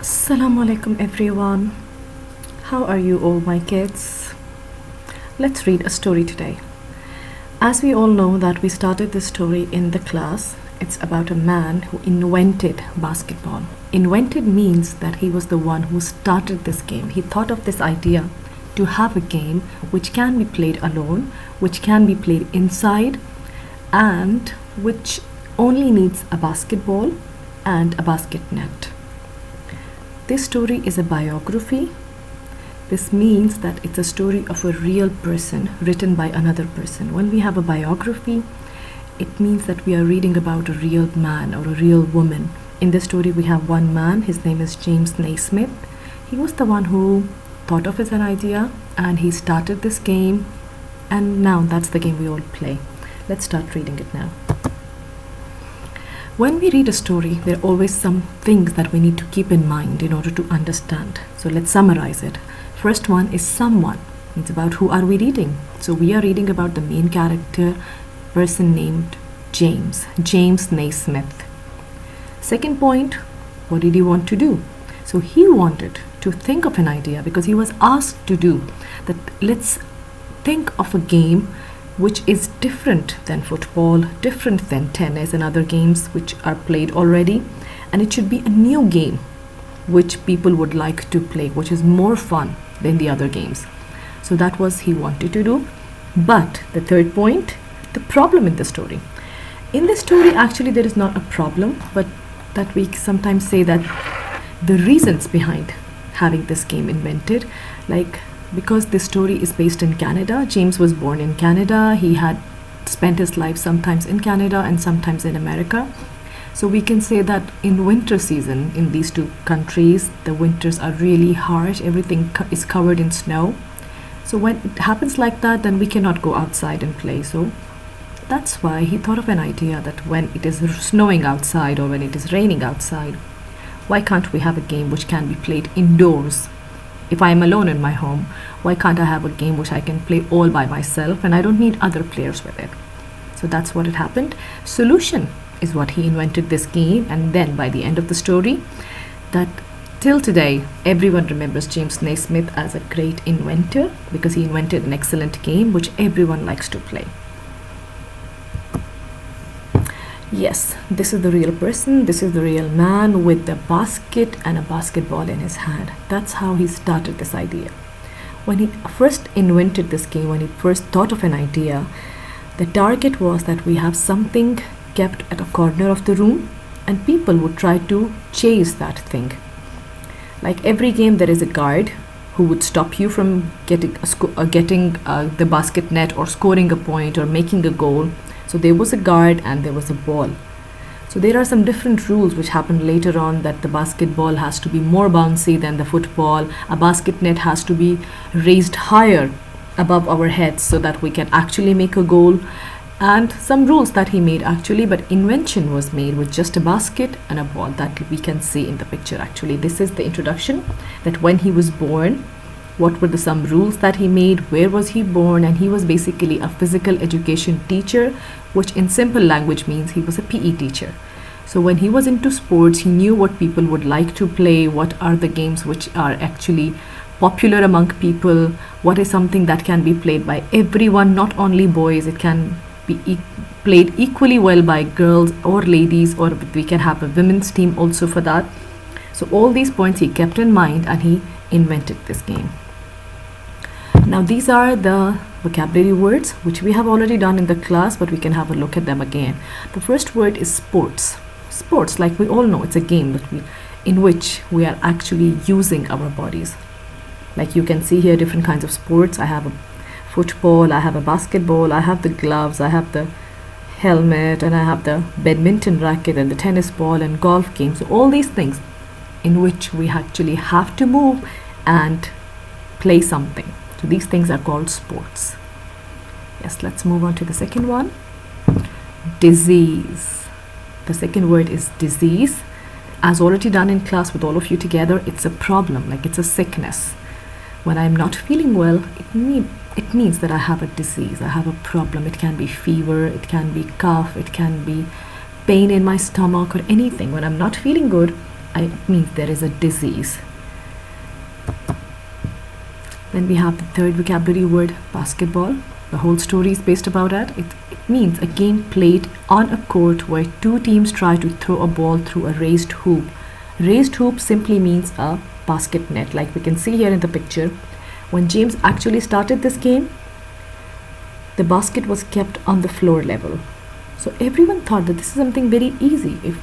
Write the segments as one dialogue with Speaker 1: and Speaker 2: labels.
Speaker 1: Assalamu alaikum everyone. How are you all, my kids? Let's read a story today. As we all know that we started this story in the class, it's about a man who invented basketball. Invented means that he was the one who started this game. He thought of this idea to have a game which can be played alone, which can be played inside, and which only needs a basketball and a basket net. This story is a biography. This means that it's a story of a real person written by another person. When we have a biography, it means that we are reading about a real man or a real woman. In this story, we have one man. His name is James Naismith. He was the one who thought of an idea and he started this game. And now that's the game we all play. Let's start reading it now. When we read a story, there are always some things that we need to keep in mind in order to understand. So let's summarize it. First one is someone. It's about who are we reading. So we are reading about the main character, person named James Naismith. Second point, what did he want to do? So he wanted to think of an idea because he was asked to do that. Let's think of a game which is different than football, different than tennis and other games which are played already, and it should be a new game which people would like to play, which is more fun than the other games. So that was he wanted to do. But the third point, the problem in the story. In this story, actually there is not a problem, but that we sometimes say that the reasons behind having this game invented, like because this story is based in Canada. James was born in Canada. He had spent his life sometimes in Canada and sometimes in America. So we can say that in winter season in these two countries, the winters are really harsh. Everything is covered in snow. So when it happens like that, then we cannot go outside and play. So that's why he thought of an idea that when it is snowing outside or when it is raining outside, why can't we have a game which can be played indoors? If I am alone in my home, why can't I have a game which I can play all by myself and I don't need other players with it? So that's what had happened. Solution is what he invented this game, and then by the end of the story, that till today everyone remembers James Naismith as a great inventor because he invented an excellent game which everyone likes to play. Yes, this is the real person, this is the real man with the basket and a basketball in his hand. That's how he started this idea. When he first invented this game, when he first thought of an idea, the target was that we have something kept at a corner of the room and people would try to chase that thing. Like every game, there is a guard who would stop you from getting the basket net or scoring a point or making a goal. So there was a guard and there was a ball. So there are some different rules which happen later on, that the basketball has to be more bouncy than the football. A basket net has to be raised higher above our heads so that we can actually make a goal. And some rules that he made actually, but invention was made with just a basket and a ball that we can see in the picture. Actually, this is the introduction, that when he was born, what were some rules that he made, where was he born, and he was basically a physical education teacher, which in simple language means he was a PE teacher. So when he was into sports, he knew what people would like to play, what are the games which are actually popular among people, what is something that can be played by everyone, not only boys, it can be played equally well by girls or ladies, or we can have a women's team also for that. So all these points he kept in mind and he invented this game. Now these are the vocabulary words which we have already done in the class, but we can have a look at them again. The first word is sports. Sports, like we all know, it's a game in which we are actually using our bodies. Like you can see here different kinds of sports. I have a football, I have a basketball, I have the gloves, I have the helmet, and I have the badminton racket and the tennis ball and golf games. So all these things in which we actually have to move and play something. So these things are called sports. Yes, let's move on to the second one. Disease. The second word is disease. As already done in class with all of you together, it's a problem, like it's a sickness. When I'm not feeling well, it means that I have a disease, I have a problem. It can be fever, it can be cough, it can be pain in my stomach or anything. When I'm not feeling good, means there is a disease. Then we have the third vocabulary word, basketball. The whole story is based about that. It means a game played on a court where two teams try to throw a ball through a raised hoop. Raised hoop simply means a basket net, like we can see here in the picture. When James actually started this game, the basket was kept on the floor level. So everyone thought that this is something very easy. If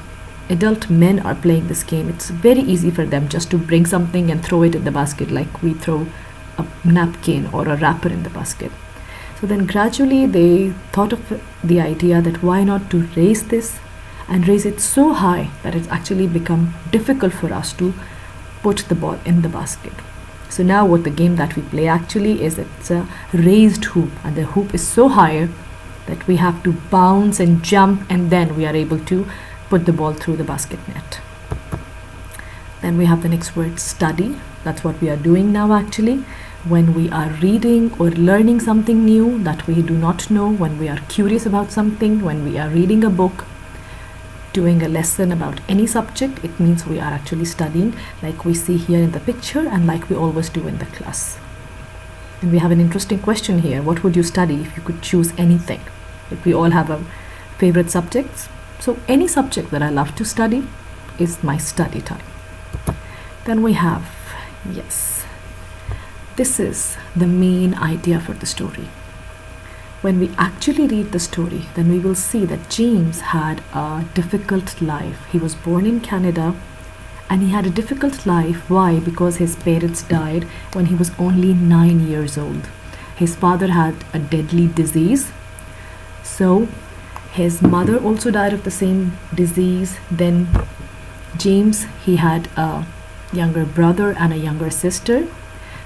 Speaker 1: adult men are playing this game, it's very easy for them just to bring something and throw it in the basket, like we throw a napkin or a wrapper in the basket. So then gradually they thought of the idea that why not to raise this and raise it so high that it's actually become difficult for us to put the ball in the basket. So now what the game that we play actually is, it's a raised hoop, and the hoop is so high that we have to bounce and jump, and then we are able to put the ball through the basket net. Then we have the next word, study. That's what we are doing now actually. When we are reading or learning something new that we do not know, when we are curious about something, when we are reading a book, doing a lesson about any subject, it means we are actually studying, like we see here in the picture and like we always do in the class. And we have an interesting question here. What would you study if you could choose anything? Like we all have a favorite subjects. So any subject that I love to study is my study time. Then we have, yes, this is the main idea for the story. When we actually read the story, then we will see that James had a difficult life. He was born in Canada and he had a difficult life. Why? Because his parents died when he was only 9 years old. His father had a deadly disease. So his mother also died of the same disease. Then James, he had a younger brother and a younger sister.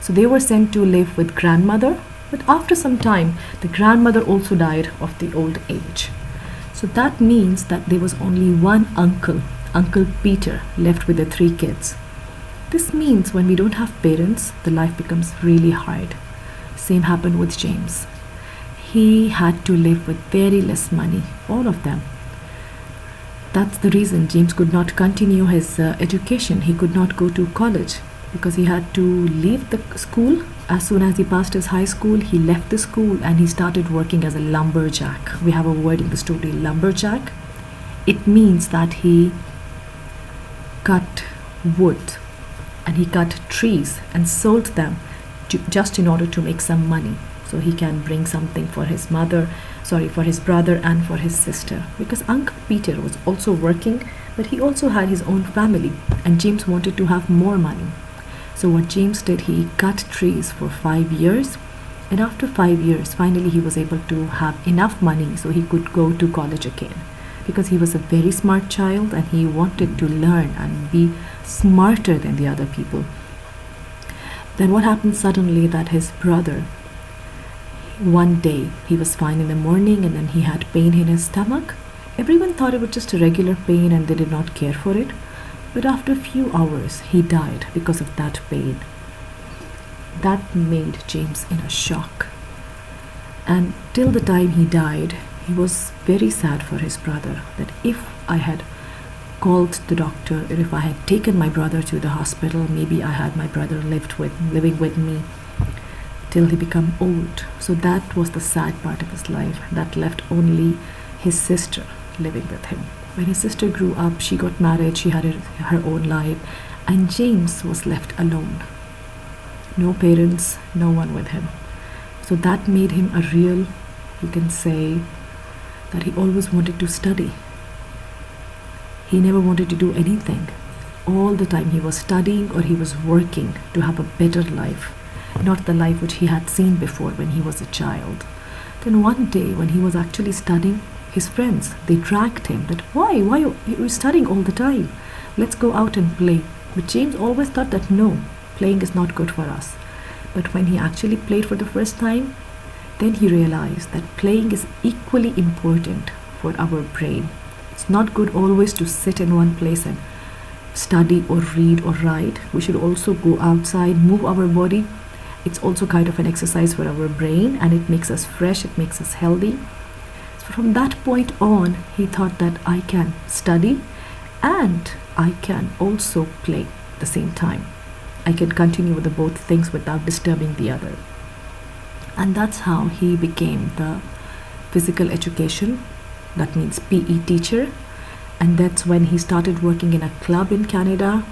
Speaker 1: So they were sent to live with grandmother. But after some time, the grandmother also died of the old age. So that means that there was only one uncle, Uncle Peter, left with the 3 kids. This means when we don't have parents, the life becomes really hard. Same happened with James. He had to live with very less money, all of them. That's the reason James could not continue his education. He could not go to college because he had to leave the school. As soon as he passed his high school, he left the school and he started working as a lumberjack. We have a word in the story, lumberjack. It means that he cut wood and he cut trees and sold them just in order to make some money, so he can bring something for his for his brother and for his sister. Because Uncle Peter was also working, but he also had his own family and James wanted to have more money. So what James did, he cut trees for 5 years, and after 5 years, finally he was able to have enough money so he could go to college again. Because he was a very smart child and he wanted to learn and be smarter than the other people. Then what happened suddenly that his brother, one day he was fine in the morning and then he had pain in his stomach. Everyone thought it was just a regular pain and they did not care for it. But after a few hours, he died because of that pain. That made James in a shock. And till the time he died, he was very sad for his brother, that if I had called the doctor, or if I had taken my brother to the hospital, maybe I had my brother living with me till he became old. So that was the sad part of his life. That left only his sister living with him. When his sister grew up, she got married, she had her own life, and James was left alone. No parents, no one with him. So that made him a real, you can say, that he always wanted to study. He never wanted to do anything. All the time he was studying or he was working to have a better life, not the life which he had seen before when he was a child. Then one day when he was actually studying, his friends, they dragged him that why you're studying all the time, let's go out and play. But James always thought that no, playing is not good for us. But when he actually played for the first time, then he realized that playing is equally important for our brain. It's not good always to sit in one place and study or read or write. We should also go outside, move our body. It's also kind of an exercise for our brain and it makes us fresh, it makes us healthy. From that point on, he thought that I can study and I can also play at the same time. I can continue with the both things without disturbing the other. And that's how he became the physical education, that means PE teacher. And that's when he started working in a club in Canada.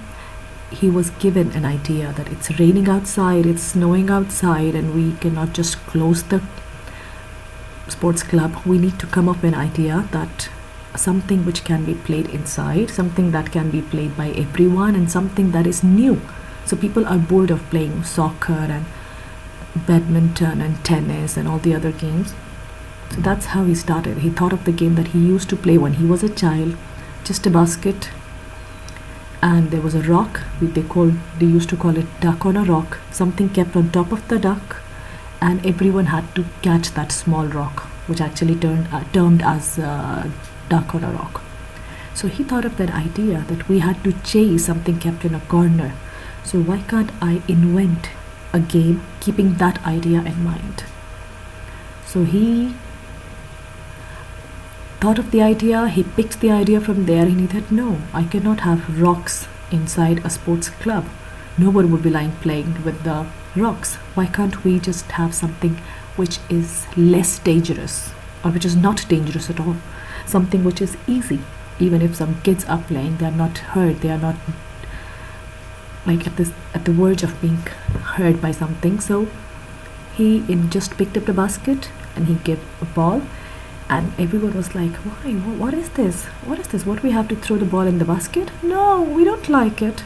Speaker 1: He was given an idea that it's raining outside, it's snowing outside, and we cannot just close the sports club. We need to come up with an idea that something which can be played inside, something that can be played by everyone, and something that is new. So people are bored of playing soccer and badminton and tennis and all the other games. So that's how he started. He thought of the game that he used to play when he was a child, just a basket, and there was a rock. They used to call it duck on a rock. Something kept on top of the duck, and everyone had to catch that small rock, which actually termed as duck on a rock. So he thought of that idea that we had to chase something kept in a corner. So why can't I invent a game keeping that idea in mind? So he thought of the idea, he picked the idea from there, and he said, no, I cannot have rocks inside a sports club. Nobody would be playing with the rocks. Why can't we just have something which is less dangerous, or which is not dangerous at all? Something which is easy. Even if some kids are playing, they are not hurt, they are not at the verge of being hurt by something. So he just picked up the basket and he gave a ball, and everyone was like, why, what is this, what do we have to throw the ball in the basket? No, we don't like it.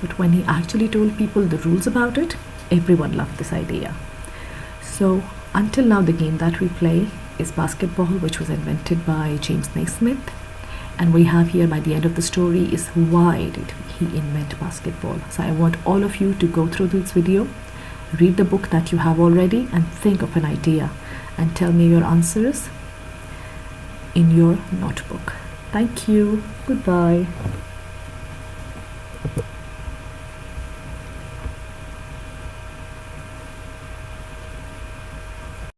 Speaker 1: But when he actually told people the rules about it, everyone loved this idea. So until now, the game that we play is basketball, which was invented by James Naismith. And we have here, by the end of the story, is why did he invent basketball. So I want all of you to go through this video, read the book that you have already, and think of an idea and tell me your answers in your notebook. Thank you. Goodbye.